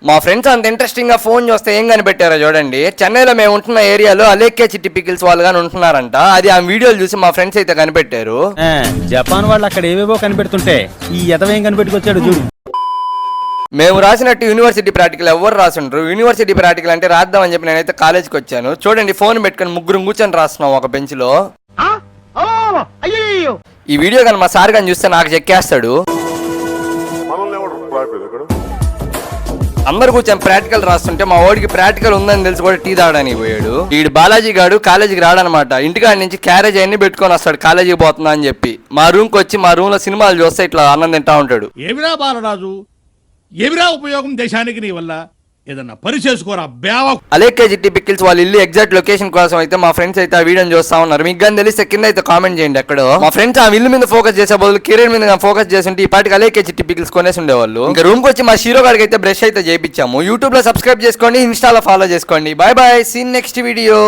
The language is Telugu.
మా ఫ్రెండ్స్ అంత ఇంట్రెస్టింగ్ గా ఫోన్ చూస్తే ఏం కనిపెట్టారో చూడండి. చెన్నైలో మేము ఉంటున్న ఏరియాలో అలేఖ్య చిట్టి పికిల్స్ వాళ్ళు గాని ఉంటున్నారంట. అది ఆ వీడియోలు చూసి మా ఫ్రెండ్స్ అయితే కనిపెట్టారు. జపాన్ వాళ్ళు అక్కడ ఏవేవో కనిపెడుతుంటే ఈ ఎదవేం కనిపెట్టుకొచ్చాడు చూడు. మేము రాసినట్టు యూనివర్సిటీ ప్రాక్టికల్ ఎవరు రాసుంటారు. యూనివర్సిటీ ప్రాక్టికల్ అంటే రాద్దామని చెప్పి నేనైతే కాలేజ్కి వచ్చాను. చూడండి, ఫోన్ పెట్టుకుని ముగ్గురు కూర్చొని రాస్తున్నాం ఒక బెంచ్ లో. ఈ వీడియో కానీ మా సార్ కానీ చూస్తే నాకు చెక్కేస్తాడు. అందరు కూర్చొని ప్రాక్టికల్ రాస్తుంటే మా వాడికి ప్రాక్టికల్ ఉందని తెలిసి కూడా టీ తాగడానికి పోయాడు. ఈడు బాలాజీ గాడు కాలేజీకి రాడనమాట. ఇంటికాడి నుంచి క్యారేజ్ అన్ని పెట్టుకొని వస్తాడు కాలేజీకి పోతున్నా అని చెప్పి. మా రూమ్కి వచ్చి మా రూమ్ లో సినిమాలు చూస్తే ఇట్లా అన్నం తింటా ఉంటాడు. ఏమిరా బాలరాజు, ఏమిరా ఉపయోగం దేశానికి నీ వల్ల? ఏదన్నా పని చేసుకోరా బేవ. అలేఖ్య చిట్టి పికిల్స్ వాళ్ళ ఇల్లు ఎగ్జాక్ట్ లొకేషన్ కోసం అయితే మా ఫ్రెండ్స్ అయితే ఆ వీడియోని చూస్తా ఉన్నారు. మీకు కానీ తెలిస్తే కింద అయితే కామెంట్ చేయండి. ఎక్కడో మా ఫ్రెండ్స్ ఆ ఇల్లు మీద ఫోకస్ చేసే బదులు కెరీర్ మీద ఫోకస్ చేస్తుంటే ఈ పాటికి అలేఖ్య చిట్టి పికిల్స్ కొనేసి ఉండేవాళ్ళు. ఇంకా రూమ్ కి వచ్చి మా షీరో గారికి అయితే బ్రష్ అయితే చేయించాము. యూట్యూబ్ లో సబ్స్క్రైబ్ చేసుకోండి, ఇన్స్టాలో ఫాలో చేసుకోండి. Bye bye, see in next video.